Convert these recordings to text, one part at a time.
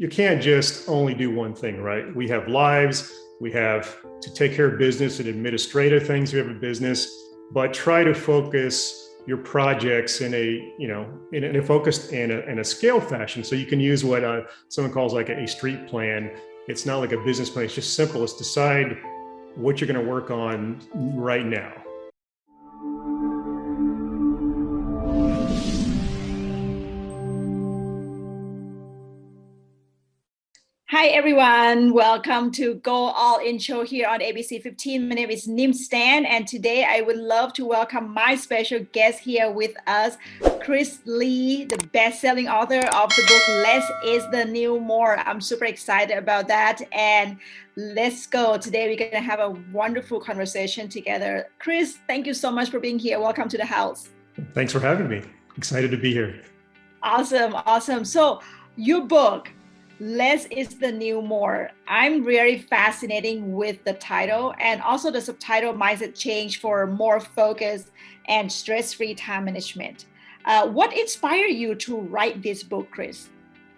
you can't just only do one thing, right? We have lives, we have to take care of business and administrative things. We have a business, but try to focus your projects in a, in a focused and a scaled fashion. So you can use what someone calls like a street plan. It's not like a business plan. It's just simple. It's decide what you're going to work on right now. Hi everyone, welcome to Go All In show here on ABC 15. My name is Stant, and today I would love to welcome my special guest here with us, Chris Lee, the best-selling author of the book Less is the New More. I'm super excited about that, and let's go. Today we're going to have a wonderful conversation together. Chris, thank you so much for being here. Welcome to the house. Thanks for having me. Excited to be here. Awesome. So your book, Less is the New More. I'm very fascinated with the title and also the subtitle, Mindset Change for More Focus and Stress-Free Time Management. What inspired you to write this book, Chris?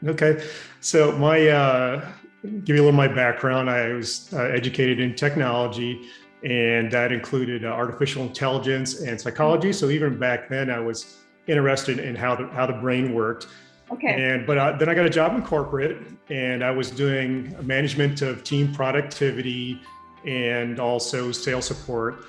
Okay, so give you a little of my background. I was educated in technology, and that included artificial intelligence and psychology. So even back then, I was interested in how the brain worked. Okay. But then I got a job in corporate, and I was doing management of team productivity and also sales support.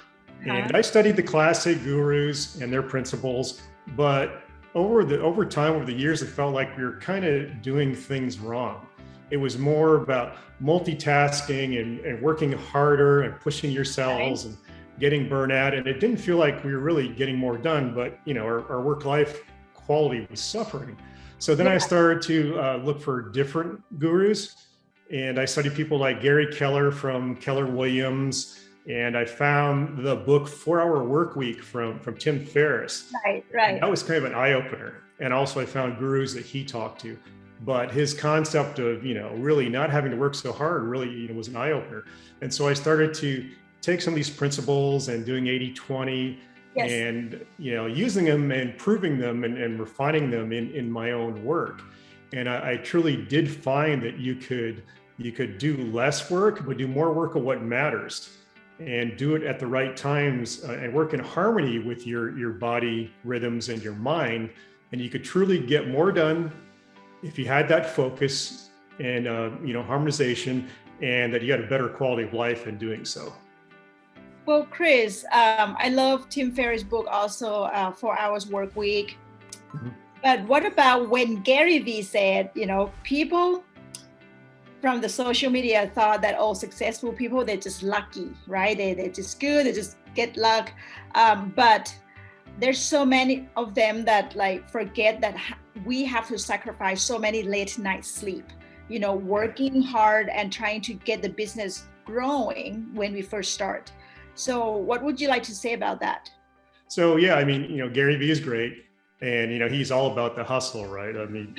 And I studied the classic gurus and their principles, but over the years, it felt like we were kind of doing things wrong. It was more about multitasking and working harder and pushing yourselves and getting burnout. And it didn't feel like we were really getting more done, but our work-life quality was suffering. So then I started to look for different gurus, and I studied people like Gary Keller from Keller Williams, and I found the book 4-Hour Workweek from Tim Ferriss. Right. And that was kind of an eye-opener. And also I found gurus that he talked to, but his concept of really not having to work so hard really was an eye-opener. And so I started to take some of these principles and doing 80-20. Yes. And using them and proving them and refining them in my own work. And I truly did find that you could do less work, but do more work of what matters, and do it at the right times, and work in harmony with your body rhythms and your mind. And you could truly get more done if you had that focus and harmonization, and that you had a better quality of life in doing so. Well, Chris, I love Tim Ferriss' book also, 4 Hours Work Week. Mm-hmm. But what about when Gary Vee said, people from the social media thought that all successful people, they're just lucky, right? They're just good, they just get luck. But there's so many of them that forget that we have to sacrifice so many late night sleep, working hard and trying to get the business growing when we first start. So what would you like to say about that? So, yeah, Gary Vee is great. And, he's all about the hustle, right? I mean,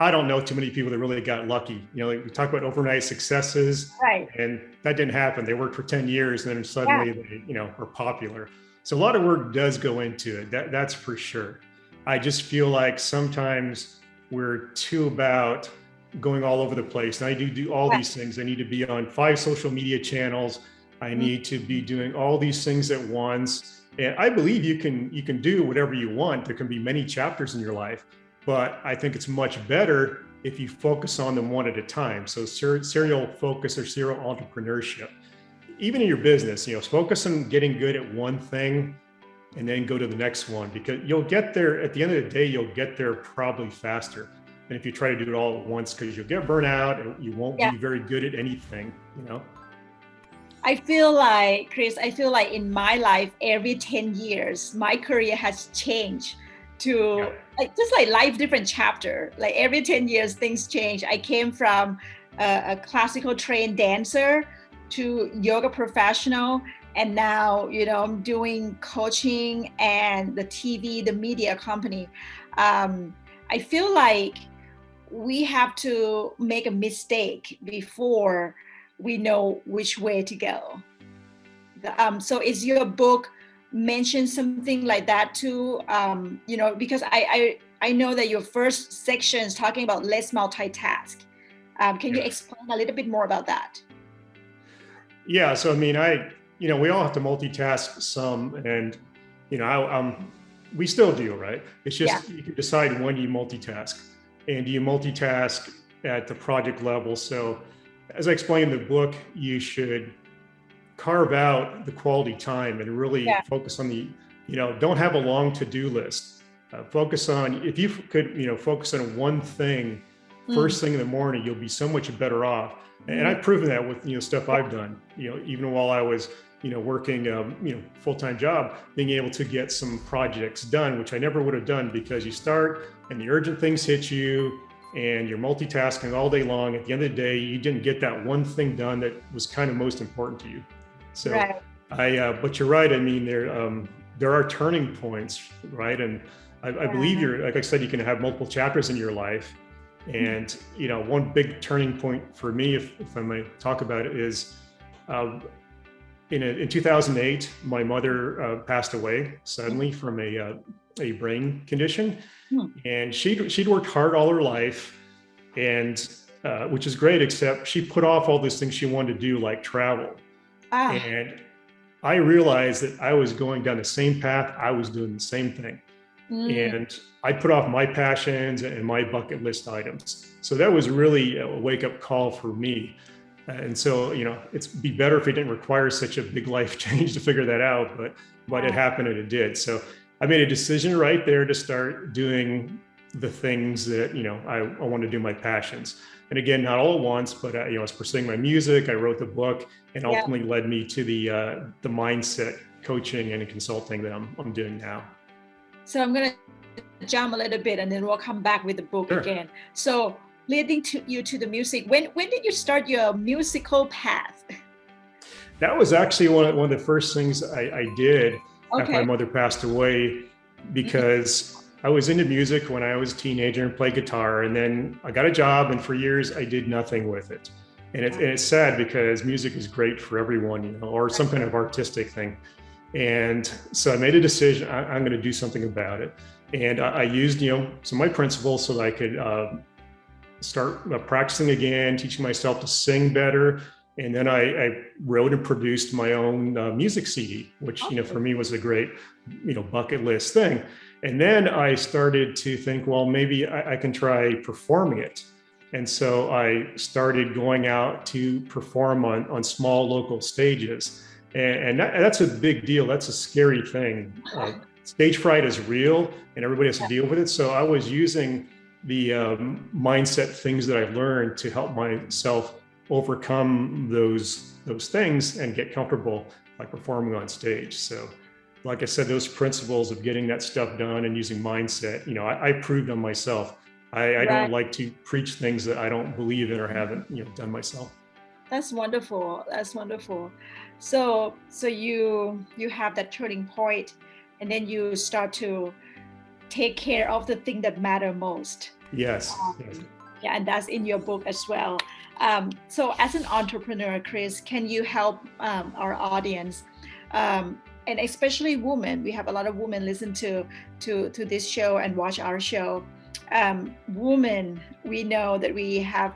I don't know too many people that really got lucky. We talk about overnight successes, right? And that didn't happen. They worked for 10 years and then suddenly they, are popular. So a lot of work does go into it. That's for sure. I just feel like sometimes we're too about going all over the place. And I do all these things. I need to be on 5 social media channels. I need to be doing all these things at once. And I believe you can do whatever you want. There can be many chapters in your life, but I think it's much better if you focus on them one at a time. So serial focus or serial entrepreneurship. Even in your business, focus on getting good at one thing and then go to the next one, because you'll get there at the end of the day, you'll get there probably faster. And if you try to do it all at once, because you'll get burnt out and you won't be very good at anything, I feel like, Chris, in my life, every 10 years, my career has changed to just life different chapter. Like every 10 years, things change. I came from a classical trained dancer to yoga professional. And now, I'm doing coaching and the TV, the media company. I feel like we have to make a mistake before we know which way to go. So is your book mention something like that too? Because I I know that your first section is talking about let's multitask. Can you explain a little bit more about that? Yeah. So, I mean, we all have to multitask some, and, we still do, right? It's just, you can decide when you multitask, and do you multitask at the project level. So as I explained in the book, you should carve out the quality time and really focus on don't have a long to-do list. Focus on, if you could, focus on one thing first thing in the morning, you'll be so much better off. And I've proven that with, stuff I've done, even while I was, working, full-time job, being able to get some projects done, which I never would have done, because you start and the urgent things hit you and you're multitasking all day long. At the end of the day, you didn't get that one thing done that was kind of most important to you. So but you're right. I mean, there are turning points, right? And I believe like I said, you can have multiple chapters in your life. And, one big turning point for me, if I may talk about it, is in 2008, my mother passed away suddenly from a brain condition. And she'd worked hard all her life, and which is great, except she put off all these things she wanted to do, like travel. And I realized that I was going down the same path. I was doing the same thing. And I put off my passions and my bucket list items. So that was really a wake-up call for me. And so, it'd be better if it didn't require such a big life change to figure that out, but it happened and it did. So I made a decision right there to start doing the things that, I want to do, my passions. And again, not all at once, but I was pursuing my music. I wrote the book, and ultimately led me to the mindset coaching and consulting that I'm doing now. So I'm going to jump a little bit, and then we'll come back with the book again. So leading you to the music, when did you start your musical path? That was actually one of the first things I did after my mother passed away, because I was into music when I was a teenager and played guitar, and then I got a job, and for years I did nothing with it. And it's sad, because music is great for everyone, or some kind of artistic thing. And so I made a decision, I'm going to do something about it. And I used, some of my principles so that I could start practicing again, teaching myself to sing better. And then I wrote and produced my own music CD, which, for me was a great, bucket list thing. And then I started to think, well, maybe I can try performing it. And so I started going out to perform on small local stages. And that's a big deal. That's a scary thing. Stage fright is real, and everybody has to deal with it. So I was using the mindset things that I've learned to help myself overcome those things and get comfortable by performing on stage. So, like I said, those principles of getting that stuff done and using mindset, I proved on myself. I don't like to preach things that I don't believe in or haven't, done myself. That's wonderful. That's wonderful. So you have that turning point, and then you start to take care of the thing that matter most. Yes. Yeah, and that's in your book as well. So as an entrepreneur, Chris, can you help our audience, and especially women? We have a lot of women listen to this show and watch our show. Women, we know that we have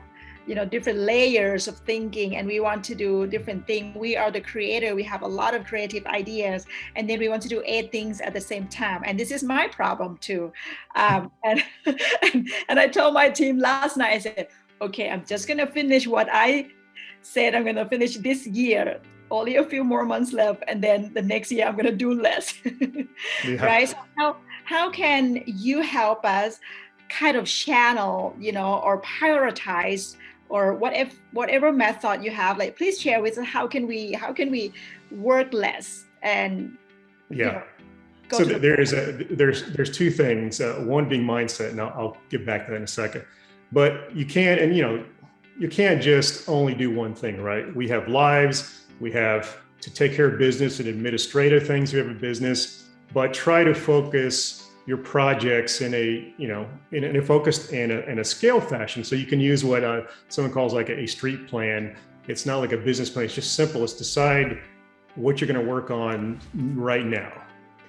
different layers of thinking, and we want to do different things. We are the creator. We have a lot of creative ideas, and then we want to do 8 things at the same time. And this is my problem too. And I told my team last night, I said, okay, I'm just going to finish what I said I'm going to finish this year. Only a few more months left. And then the next year I'm going to do less. Right? So how can you help us kind of channel, or prioritize, or whatever method you have, like, please share with us, how can we work less and so there's 2 things, one being mindset, and I'll get back to that in a second. But you can't, and you can't just only do one thing, right? We have lives, we have to take care of business and administrative things. We have a business, but try to focus your projects in a focused and a scale fashion. So you can use what someone calls like a street plan. It's not like a business plan. It's just simple. It's decide what you're going to work on right now.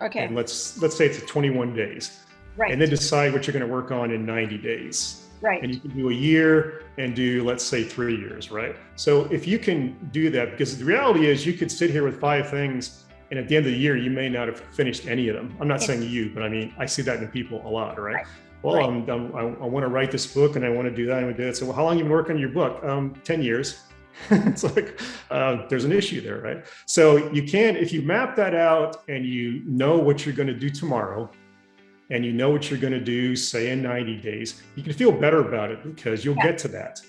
Okay. And let's say it's 21 days. Right. and then decide what you're going to work on in 90 days. Right. And you can do a year and do, let's say, 3 years, right? So if you can do that, because the reality is you could sit here with 5 things, and at the end of the year, you may not have finished any of them. I'm not saying you, but I mean, I see that in people a lot, right? Right. Well, Right. I want to write this book and I want to do that and I want to do that. So, well, how long have you been working on your book? 10 years. It's like, there's an issue there, right? So you can, if you map that out and you know what you're going to do tomorrow, and you know what you're going to do, say in 90 days, you can feel better about it because you'll get to that.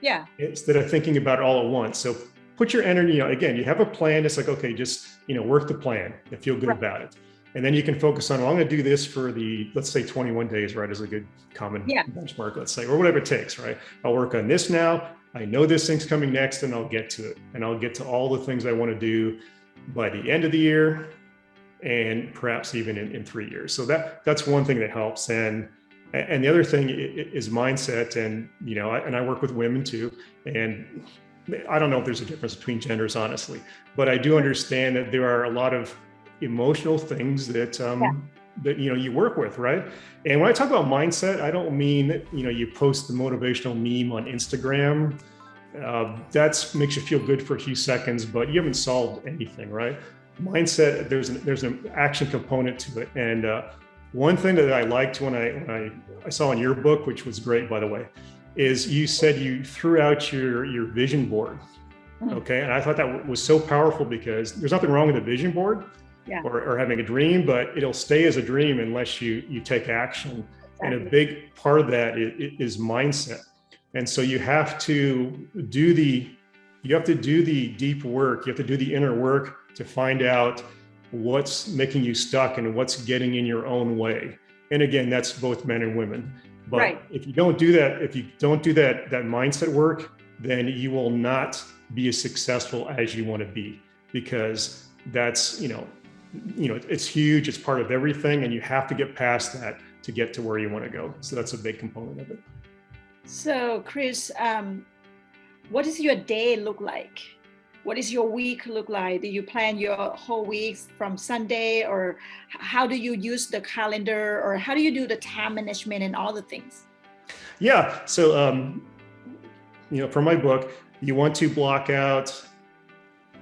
Yeah. Instead of thinking about it all at once. So put your energy, again, you have a plan. It's like, okay, just, work the plan and feel good about it. And then you can focus on, well, I'm going to do this for let's say 21 days, right? Is a good common benchmark, let's say, or whatever it takes, right? I'll work on this now. I know this thing's coming next and I'll get to it. And I'll get to all the things I want to do by the end of the year, and perhaps even in 3 years. So that's one thing that helps. And the other thing is mindset. And, and I work with women too. And I don't know if there's a difference between genders, honestly, but I do understand that there are a lot of emotional things that, that, you work with, right? And when I talk about mindset, I don't mean that, you post the motivational meme on Instagram. That makes you feel good for a few seconds, but you haven't solved anything, right? Mindset, there's an action component to it. And one thing that I liked when I saw in your book, which was great, by the way, is you said you threw out your vision board. Okay. And I thought that was so powerful because there's nothing wrong with a vision board or having a dream, but it'll stay as a dream unless you take action. And a big part of that is mindset. And so you have to do the deep work. You have to do the inner work to find out what's making you stuck and what's getting in your own way. And again, that's both men and women. But if you don't do that, that mindset work, then you will not be as successful as you want to be, because that's, it's huge. It's part of everything. And you have to get past that to get to where you want to go. So that's a big component of it. So Chris, what does your day look like? What does your week look like? Do you plan your whole weeks from Sunday, or how do you use the calendar, or how do you do the time management and all the things? Yeah. So, for my book, you want to block out.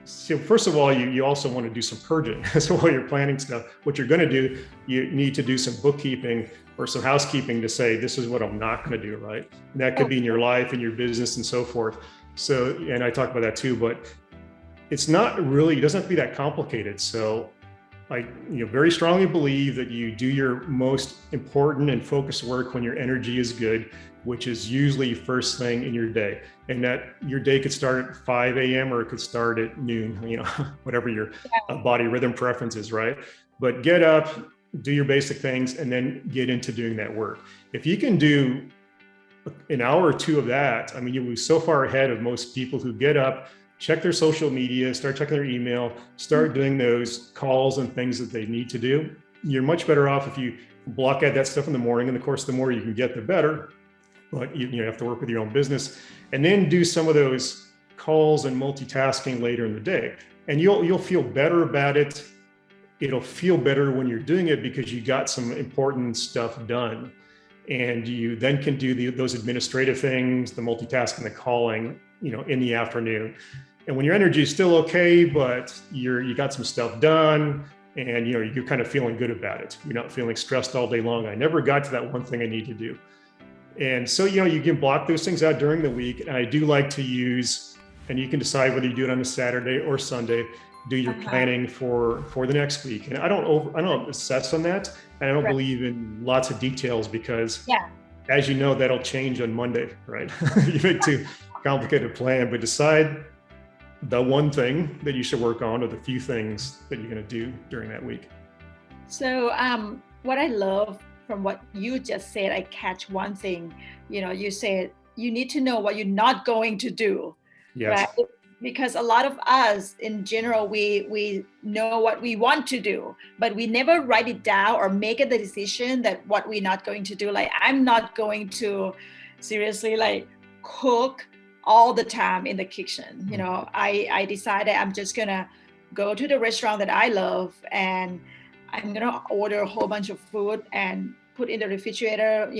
So first of all, you also want to do some purging. So while you're planning stuff, what you're going to do, you need to do some bookkeeping or some housekeeping to say, this is what I'm not going to do, right? And that could be in your life and your business and so forth. So, and I talk about that too, but it's not really, it doesn't have to be that complicated. So I very strongly believe that you do your most important and focused work when your energy is good, which is usually first thing in your day. And that your day could start at 5 a.m. or it could start at noon, whatever your body rhythm preference is, right? But get up, do your basic things, and then get into doing that work. If you can do an hour or two of that, I mean, you'll be so far ahead of most people who get up, check their social media, start checking their email, start doing those calls and things that they need to do. You're much better off if you block out that stuff in the morning. And of course, the more you can get, the better. But you have to work with your own business, and then do some of those calls and multitasking later in the day. And you'll feel better about it. It'll feel better when you're doing it because you got some important stuff done. And you then can do those administrative things, the multitasking, the calling, in the afternoon. And when your energy is still okay, but you got some stuff done, and you're kind of feeling good about it. You're not feeling stressed all day long. I never got to that one thing I need to do. And so, you can block those things out during the week. And I do like to use, and you can decide whether you do it on a Saturday or Sunday, do your planning for the next week. And I don't obsess on that. And I don't believe in lots of details because as you know, that'll change on Monday, right? You make too complicated plan, but decide the one thing that you should work on or the few things that you're going to do during that week. So what I love from what you just said, I catch one thing. You said you need to know what you're not going to do. Yes. Right? Because a lot of us in general, we know what we want to do, but we never write it down or make a decision that what we're not going to do. Like, I'm not going to seriously cook all the time in the kitchen. I decided I'm just gonna go to the restaurant that I love, and I'm gonna order a whole bunch of food and put in the refrigerator,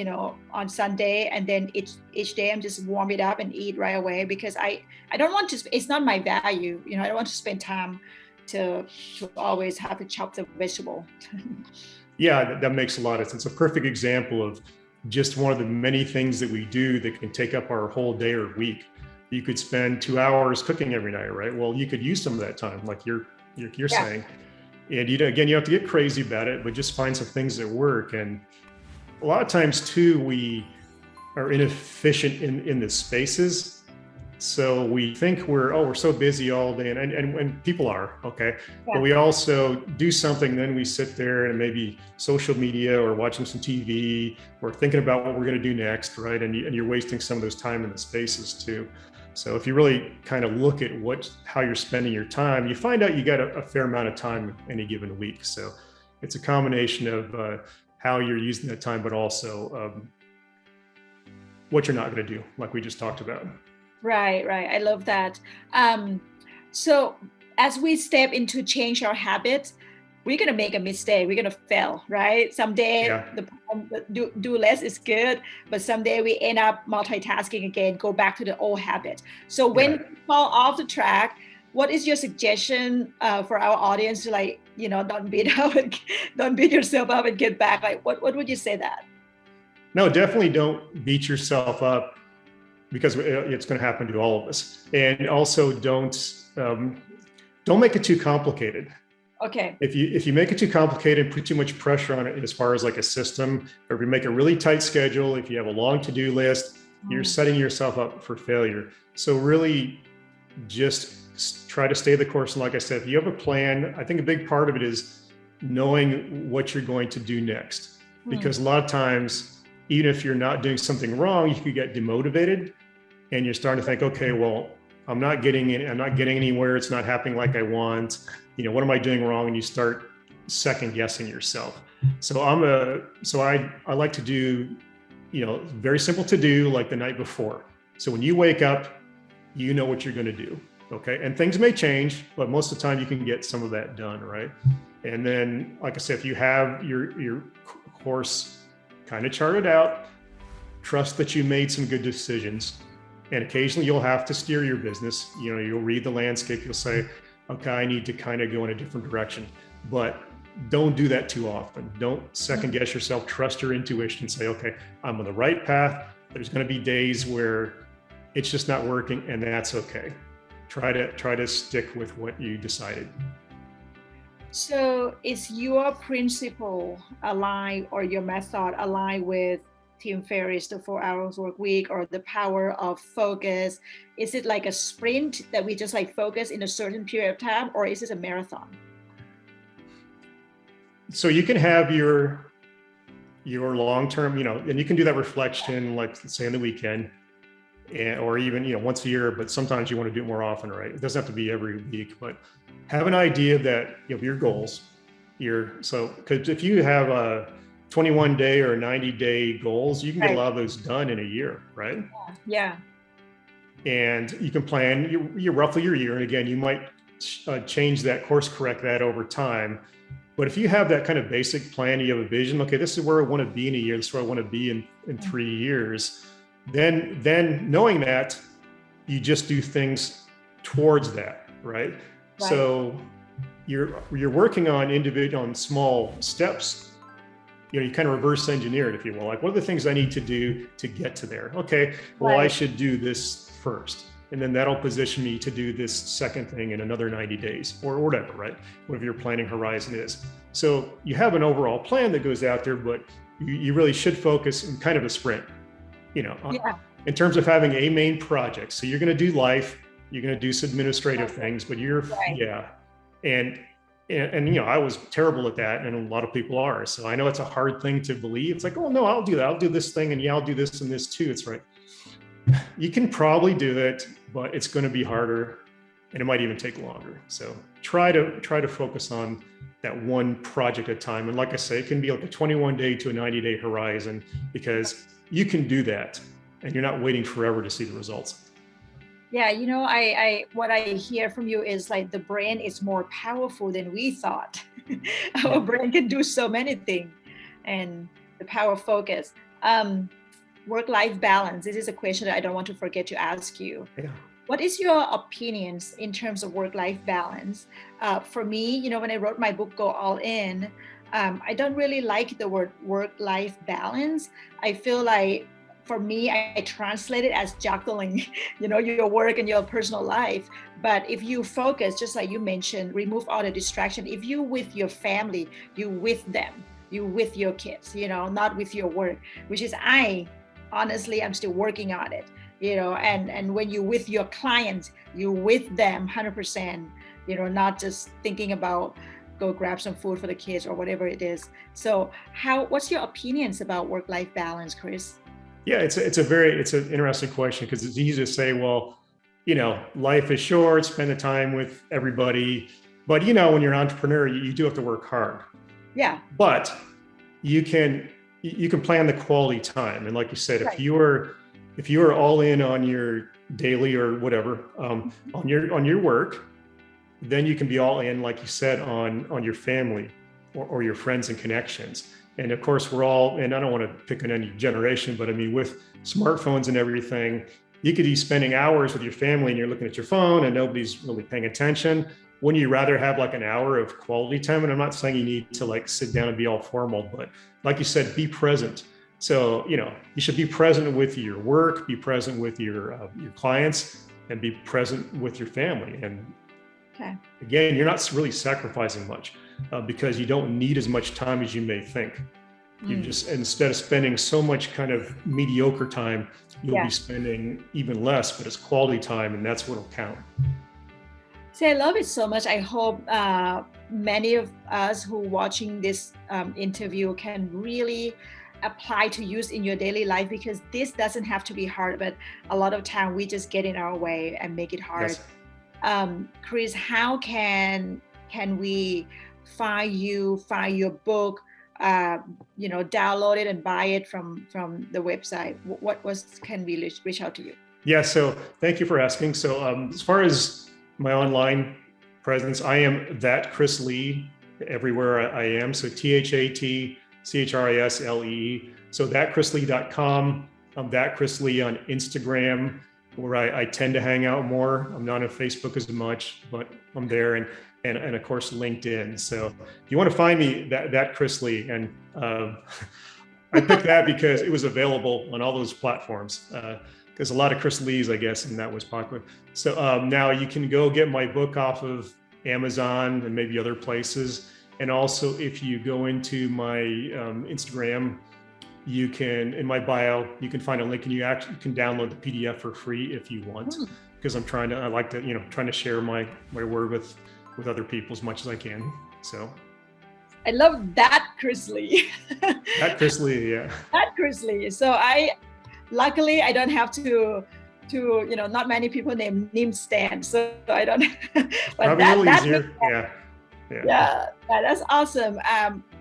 on Sunday, and then each day I'm just warm it up and eat right away, because I don't want to, it's not my value, I don't want to spend time to always have to chop the vegetable. Yeah, that makes a lot of sense. It's a perfect example of just one of the many things that we do that can take up our whole day or week. You could spend 2 hours cooking every night, right? Well, you could use some of that time, like you're saying. And again, you have to get crazy about it, but just find some things that work. And a lot of times too, we are inefficient in the spaces. So we think we're so busy all day, and people are, okay. Yeah. But we also do something, then we sit there and maybe social media or watching some TV or thinking about what we're going to do next, right? And you're wasting some of those time in the spaces too. So if you really kind of look at how you're spending your time, you find out you got a fair amount of time any given week. So it's a combination of how you're using that time, but also what you're not going to do, like we just talked about. Right. I love that. So as we step into change our habits, we're going to make a mistake. We're going to fail, right? Someday do less is good, but someday we end up multitasking again, go back to the old habit. So when we fall off the track, what is your suggestion for our audience to don't beat yourself up and get back? Like, what would you say that? No, definitely don't beat yourself up, because it's going to happen to all of us. And also don't make it too complicated. Okay. If you make it too complicated and put too much pressure on it as far as like a system, or if you make a really tight schedule, if you have a long to-do list, you're setting yourself up for failure. So really just try to stay the course. And like I said, if you have a plan, I think a big part of it is knowing what you're going to do next. Because a lot of times, even if you're not doing something wrong, you could get demotivated and you're starting to think, okay, well, I'm not getting anywhere. It's not happening like I want. What am I doing wrong? And you start second guessing yourself. So I like to do, very simple to do, like the night before. So when you wake up, you know what you're going to do. Okay. And things may change, but most of the time you can get some of that done. Right. And then, like I said, if you have your course kind of charted out, trust that you made some good decisions. And occasionally you'll have to steer your business. You'll read the landscape. You'll say, okay, I need to kind of go in a different direction, but don't do that too often. Don't second guess yourself. Trust your intuition and say, okay, I'm on the right path. There's going to be days where it's just not working, and that's okay. Try to stick with what you decided. So is your principle aligned, or your method aligned with Tim Ferriss, the 4 hours work week, or the power of focus? Is it like a sprint that we just focus in a certain period of time, or is it a marathon? So you can have your long-term, and you can do that reflection, like say on the weekend, or even, once a year, but sometimes you want to do it more often, right? It doesn't have to be every week, but have an idea that your goals, because if you have a 21-day or 90-day goals, you can get a lot of those done in a year, right? Yeah. And you can plan roughly your year. And again, you might change that, course correct that over time. But if you have that kind of basic plan, you have a vision, okay, this is where I want to be in a year, this is where I want to be in 3 years, then knowing that, you just do things towards that, right? So you're working on small steps. You kind of reverse engineer it, if you will. Like, what are the things I need to do to get to there? Okay, well, I should do this first, and then that'll position me to do this second thing in another 90 days or whatever, right? Whatever your planning horizon is. So you have an overall plan that goes out there, but you really should focus in kind of a sprint, in terms of having a main project. So you're going to do life, you're going to do some administrative things, but and I was terrible at that, and a lot of people are. So I know it's a hard thing to believe. It's like, oh no, I'll do that. I'll do this thing, and I'll do this and this too. It's right. You can probably do it, but it's going to be harder, and it might even take longer. So try to focus on that one project at a time. And like I say, it can be like a 21-day to a 90-day horizon, because you can do that, and you're not waiting forever to see the results. Yeah, I what I hear from you is like the brain is more powerful than we thought. Our brain can do so many things, and The power of focus. Work-life balance. This is a question that I don't want to forget to ask you. Yeah. What is your opinions in terms of work-life balance? For me, when I wrote my book, Go All In, I don't really like the word work-life balance. I feel like, for me, I translate it as juggling, your work and your personal life. But if you focus, just like you mentioned, remove all the distraction. If you with your family, you with them, you with your kids, not with your work, which is honestly, I'm still working on it. And when you with your clients, you with them 100%, not just thinking about go grab some food for the kids or whatever it is. So what's your opinions about work-life balance, Chris? Yeah, it's an interesting question, because it's easy to say, well, life is short, spend the time with everybody. But when you're an entrepreneur, you do have to work hard. Yeah. But you can plan the quality time. And like you said, Right. if you are all in on your daily or whatever, on your work, then you can be all in, like you said, on your family or your friends and connections. And of course, we're all, and I don't want to pick on any generation, but I mean, with smartphones and everything, you could be spending hours with your family and you're looking at your phone and nobody's really paying attention. Wouldn't you rather have like an hour of quality time? And I'm not saying you need to like sit down and be all formal, but like you said, be present. So, you should be present with your work, be present with your clients, and be present with your family. And again, you're not really sacrificing much because you don't need as much time as you may think. You just, instead of spending so much kind of mediocre time, you'll be spending even less, but it's quality time, and that's what'll count. See, I love it so much. I hope many of us who are watching this interview can really apply to use in your daily life, because this doesn't have to be hard, but a lot of time we just get in our way and make it hard. Yes. Chris, how can we find your book, download it and buy it from the website? What can we reach out to you? Yeah, so thank you for asking. So as far as my online presence, I am that Chris Lee everywhere I am. So ThatChrislee. So thatchrislee.com. I'm that Chris Lee on Instagram, where I tend to hang out more. I'm not on Facebook as much, but I'm there, and of course LinkedIn. So if you want to find me, that Chris Lee, and I picked that because it was available on all those platforms. There's a lot of Chris Lees, I guess, and that was popular. So now you can go get my book off of Amazon and maybe other places. And also, if you go into my Instagram, you can, in my bio, you can find a link, and you can download the PDF for free if you want, because I like to, trying to share my word with other people as much as I can. So I love that Chris Lee. That Chris Lee, yeah. That Chris Lee. So luckily I don't have to not many people named Stant, so I don't. But probably a little easier. Yeah, that's awesome.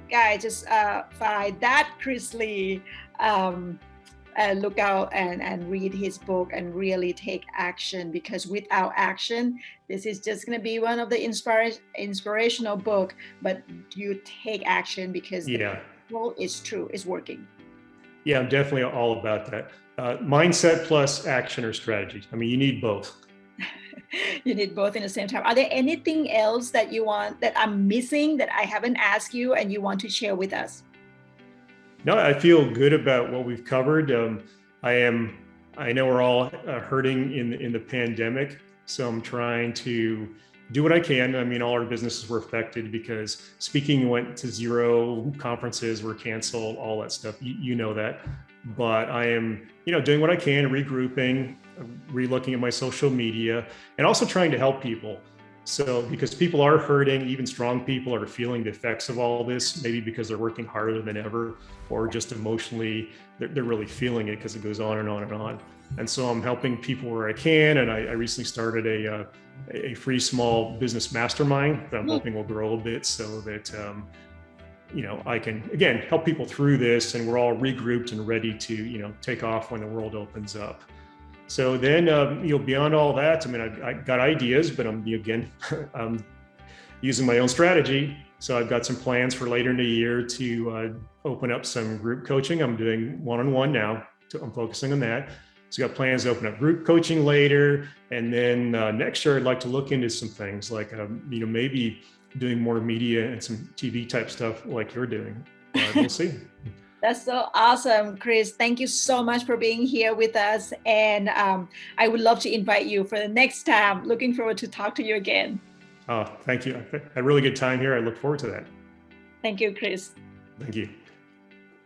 Guys, just find that Chris Lee, look out and read his book and really take action, because without action, this is just going to be one of the inspirational book, but you take action, because the goal is true, is working. Yeah, I'm definitely all about that. Mindset plus action or strategy. I mean, you need both. You need both in the same time. Are there anything else that I'm missing that I haven't asked you and you want to share with us? No, I feel good about what we've covered. I know we're all hurting in the pandemic, so I'm trying to do what I can. I mean, all our businesses were affected because speaking went to zero, conferences were canceled, all that stuff. You know that. But I am, doing what I can, regrouping, relooking at my social media, and also trying to help people. So because people are hurting, even strong people are feeling the effects of all this, maybe because they're working harder than ever, or just emotionally, they're really feeling it because it goes on and on and on. And so I'm helping people where I can. And I recently started a free small business mastermind that I'm hoping will grow a bit, so that I can, again, help people through this, and we're all regrouped and ready to, take off when the world opens up. So then, beyond all that, I mean, I got ideas, but I'm using my own strategy. So I've got some plans for later in the year to open up some group coaching. I'm doing one-on-one now. I'm focusing on that. So I've got plans to open up group coaching later. And then next year, I'd like to look into some things like, maybe doing more media and some TV type stuff like you're doing. We'll see. That's so awesome, Chris. Thank you so much for being here with us. And I would love to invite you for the next time. Looking forward to talk to you again. Oh, thank you. I had a really good time here. I look forward to that. Thank you, Chris. Thank you.